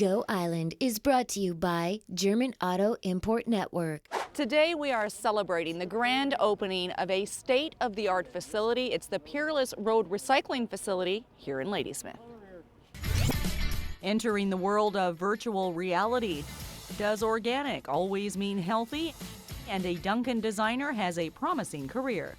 Go Island is brought to you by German Auto Import Network. Today we are celebrating the grand opening of a state-of-the-art facility. It's the Peerless Road recycling facility here in Ladysmith. Entering the world of virtual reality. Does organic always mean healthy? And a Duncan designer has a promising career.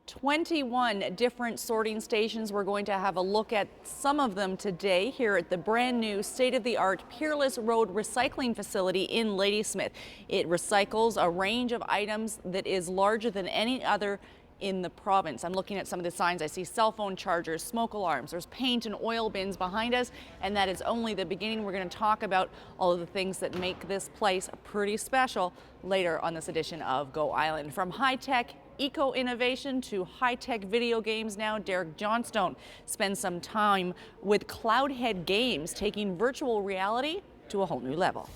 "21 different sorting stations. We're going to have a look at some of them today here at the brand new state-of-the-art Peerless Road recycling facility in Ladysmith. It recycles a range of items that is larger than any other in the province. I'm looking at some of the signs. I see cell phone chargers, smoke alarms, there's paint and oil bins behind us, and that is only the beginning. We're going to talk about all of the things that make this place pretty special later on this edition of Go Island. From high-tech eco-innovation to high-tech video games now, Derek Johnstone spends some time with Cloudhead Games, taking virtual reality to a whole new level.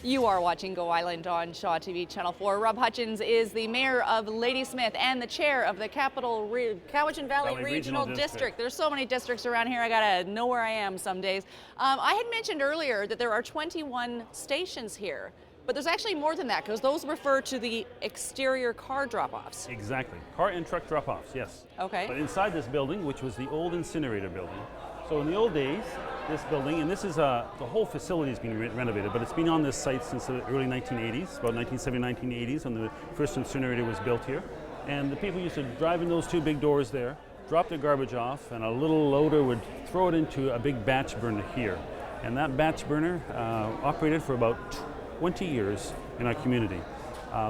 You are watching Go Island on Shaw TV Channel 4. Rob Hutchins is the mayor of Ladysmith and the chair of the Cowichan Valley Regional District. There's so many districts around here, I gotta know where I am some days. I had mentioned earlier that there are 21 stations here, but there's actually more than that, because those refer to the exterior car drop-offs. Exactly. Car and truck drop-offs, yes. Okay. But inside this building, which was the old incinerator building, so in the old days, this building, and this is the whole facility has been renovated, but it's been on this site since the early 1980s, about 1970, 1980s, when the first incinerator was built here. And the people used to drive in those two big doors there, drop their garbage off, and a little loader would throw it into a big batch burner here. And that batch burner operated for about 20 years in our community.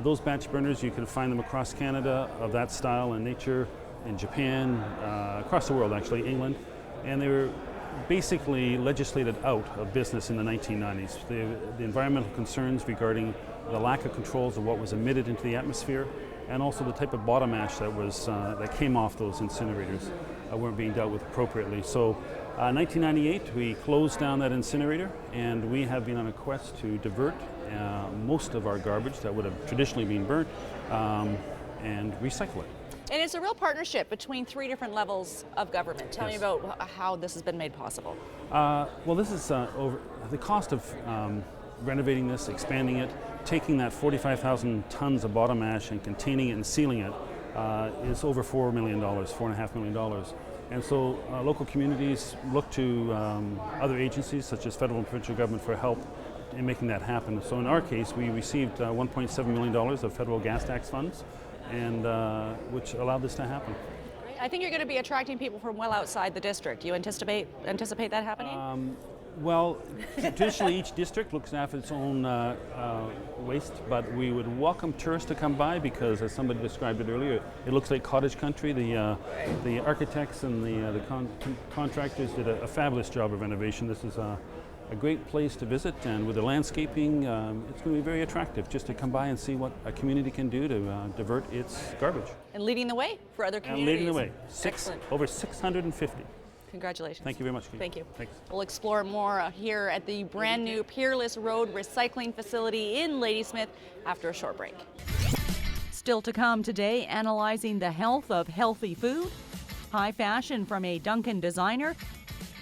Those batch burners, you can find them across Canada of that style and nature, in Japan, across the world actually, England. And they were basically legislated out of business in the 1990s. The environmental concerns regarding the lack of controls of what was emitted into the atmosphere, and also the type of bottom ash that came off those incinerators weren't being dealt with appropriately. So 1998 we closed down that incinerator, and we have been on a quest to divert most of our garbage that would have traditionally been burnt and recycle it. And it's a real partnership between 3 different levels of government. Tell me about how this has been made possible. Well, this is over the cost of renovating this, expanding it, taking that 45,000 tons of bottom ash and containing it and sealing it is over $4 million, $4.5 million. And so local communities look to other agencies such as federal and provincial government for help in making that happen. So in our case, we received $1.7 million of federal gas tax funds, and which allowed this to happen. I think you're going to be attracting people from well outside the district. Do you anticipate that happening? Well, traditionally each district looks after its own waste, but we would welcome tourists to come by because, as somebody described it earlier, it looks like cottage country. The architects and the contractors did a fabulous job of renovation. This is a great place to visit, and with the landscaping, it's going to be very attractive just to come by and see what a community can do to divert its garbage. And leading the way for other communities. And leading the way. Over 650. Congratulations. Thank you very much. Thank you. Thanks. We'll explore more here at the brand new Peerless Road recycling facility in Ladysmith after a short break. Still to come today, analyzing the health of healthy food, high fashion from a Duncan designer,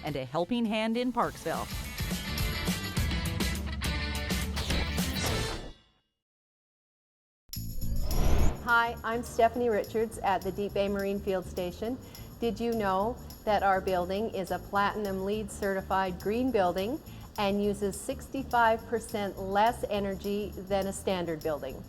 and a helping hand in Parksville. Hi, I'm Stephanie Richards at the Deep Bay Marine Field Station. Did you know that our building is a Platinum LEED certified green building and uses 65% less energy than a standard building?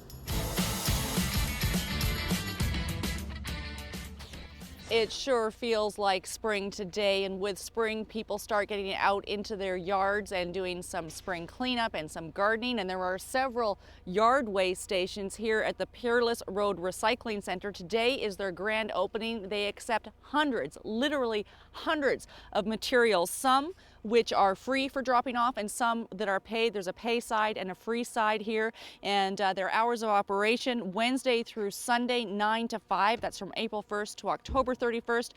It sure feels like spring today, and with spring, people start getting out into their yards and doing some spring cleanup and some gardening, and there are several yard waste stations here at the Peerless Road Recycling Center. Today is their grand opening. They accept hundreds, literally hundreds of materials. Some which are free for dropping off and some that are paid. There's a pay side and a free side here, and their hours of operation Wednesday through Sunday 9 to 5. That's from April 1st to October 31st.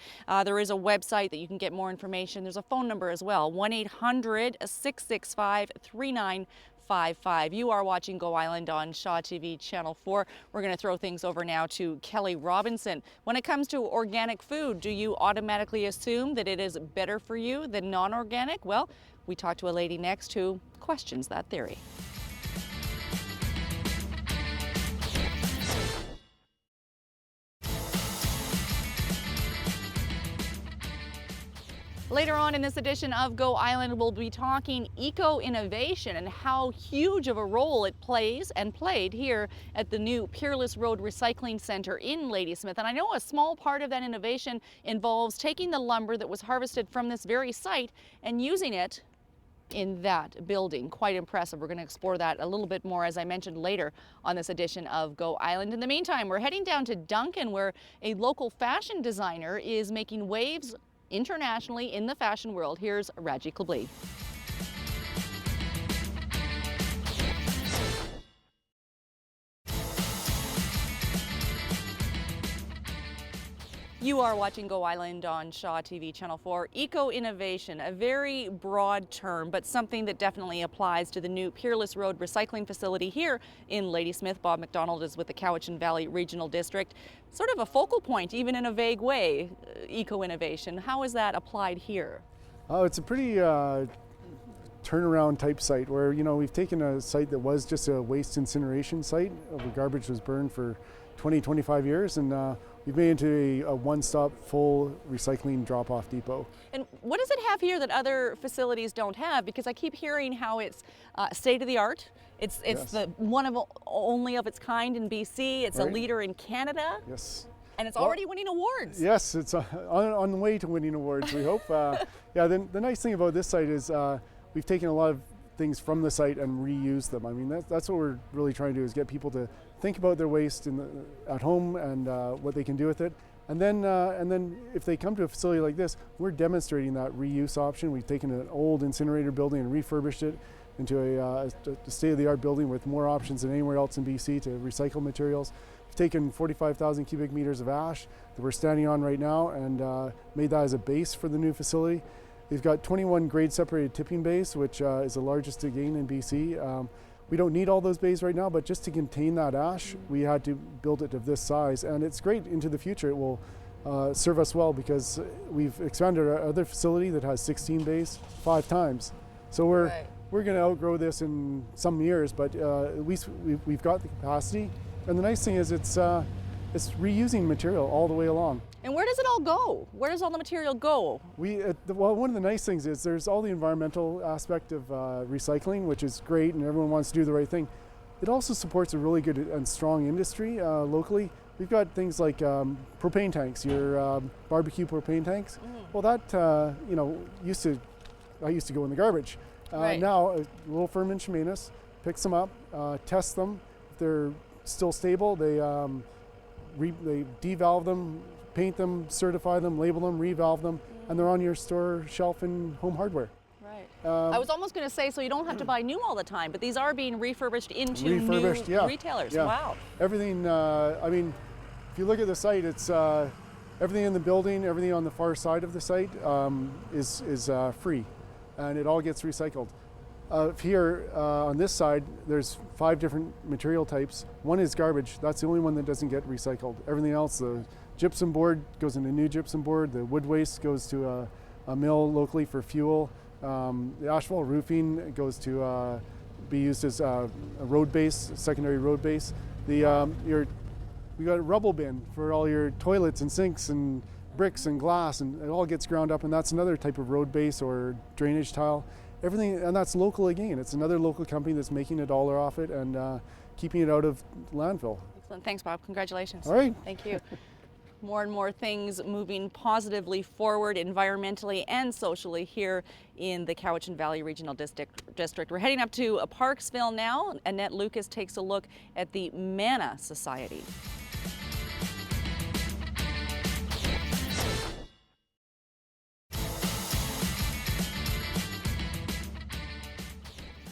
There is a website that you can get more information. There's a phone number as well, 1-800-665-3955. You are watching Go Island on Shaw TV Channel 4. We're going to throw things over now to Kelly Robinson. When it comes to organic food, do you automatically assume that it is better for you than non-organic? Well, we talked to a lady next who questions that theory. Later on in this edition of Go Island, we'll be talking eco-innovation and how huge of a role it plays and played here at the new Peerless Road Recycling Center in Ladysmith. And I know a small part of that innovation involves taking the lumber that was harvested from this very site and using it in that building. Quite impressive. We're going to explore that a little bit more, as I mentioned, later on this edition of Go Island. In the meantime, we're heading down to Duncan, where a local fashion designer is making waves internationally in the fashion world. Here's Raji Klabli. You are watching Go Island on Shaw TV Channel 4. Eco-innovation, a very broad term, but something that definitely applies to the new Peerless Road recycling facility here in Ladysmith. Bob McDonald is with the Cowichan Valley Regional District. Sort of a focal point, even in a vague way, eco-innovation. How is that applied here? Oh, it's a pretty turnaround type site where, we've taken a site that was just a waste incineration site where garbage was burned for 25 years, and we've made it into a one-stop full recycling drop-off depot. And what does it have here that other facilities don't have? Because I keep hearing how it's state-of-the-art. It's Yes. the one of only of its kind in BC. It's Right. a leader in Canada. Yes. And it's already winning awards. Yes, it's on the way to winning awards, we hope. Yeah, the nice thing about this site is we've taken a lot of things from the site and reused them. I mean, that's what we're really trying to do, is get people to think about their waste at home and what they can do with it. And then if they come to a facility like this, we're demonstrating that reuse option. We've taken an old incinerator building and refurbished it into a state-of-the-art building with more options than anywhere else in BC to recycle materials. We've taken 45,000 cubic meters of ash that we're standing on right now and made that as a base for the new facility. We've got 21 grade separated tipping bays, which is the largest again in BC. We don't need all those bays right now, but just to contain that ash, we had to build it of this size, and it's great into the future. It will serve us well because we've expanded our other facility that has 16 bays 5 times. So we're going to outgrow this in some years, but at least we've got the capacity. And the nice thing is it's reusing material all the way along. And where does it all go? Where does all the material go? Well, one of the nice things is there's all the environmental aspect of recycling, which is great, and everyone wants to do the right thing. It also supports a really good and strong industry locally. We've got things like propane tanks, your barbecue propane tanks. Well, that I used to go in the garbage. Right. Now, a little firm in Chemainus picks them up, tests them. If they're still stable, they devalve them, paint them, certify them, label them, revalve them, and they're on your store shelf in home hardware. Right. I was almost going to say, so you don't have to buy new all the time, but these are being refurbished into new retailers. Yeah. Wow. Everything, I mean, if you look at the site, it's everything in the building, everything on the far side of the site is free, and it all gets recycled. Here on this side, there's 5 different material types. One is garbage. That's the only one that doesn't get recycled. Everything else, the gypsum board goes into new gypsum board. The wood waste goes to a mill locally for fuel. The asphalt roofing goes to be used as a road base, secondary road base. We got a rubble bin for all your toilets and sinks and bricks and glass, and it all gets ground up, and that's another type of road base or drainage tile. Everything, and that's local again. It's another local company that's making $1 off it and keeping it out of landfill. Excellent. Thanks, Bob. Congratulations. All right. Thank you. More and more things moving positively forward environmentally and socially here in the Cowichan Valley Regional District. We're heading up to Parksville now. Annette Lucas takes a look at the Mana Society.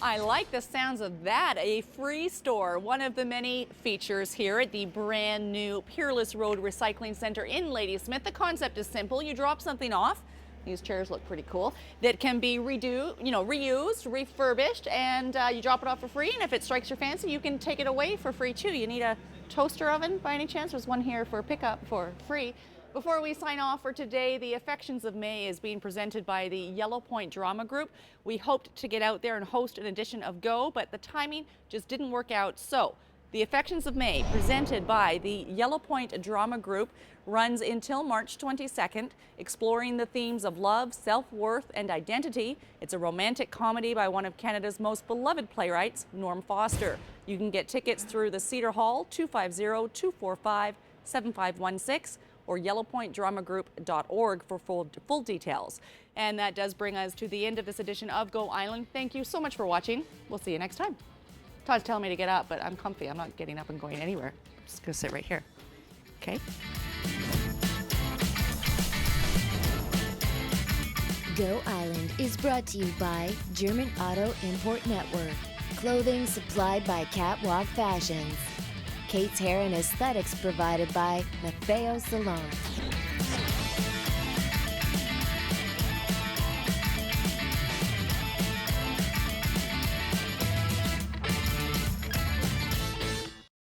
I like the sounds of that. A free store, one of the many features here at the brand new Peerless Road Recycling Center in Ladysmith. The concept is simple. You drop something off. These chairs look pretty cool. That can be reused, refurbished, and you drop it off for free. And if it strikes your fancy, you can take it away for free too. You need a toaster oven by any chance? There's one here for pickup for free. Before we sign off for today, the Affections of May is being presented by the Yellow Point Drama Group. We hoped to get out there and host an edition of Go, but the timing just didn't work out. So the Affections of May, presented by the Yellow Point Drama Group, runs until March 22nd, exploring the themes of love, self-worth, and identity. It's a romantic comedy by one of Canada's most beloved playwrights, Norm Foster. You can get tickets through the Cedar Hall, 250-245-7516, or yellowpointdramagroup.org for full details. And that does bring us to the end of this edition of Go Island. Thank you so much for watching. We'll see you next time. Todd's telling me to get up, but I'm comfy. I'm not getting up and going anywhere. I'm just going to sit right here. Okay? Go Island is brought to you by German Auto Import Network. Clothing supplied by Catwalk Fashions. Kate's Hair and Aesthetics provided by Maffeo Salon.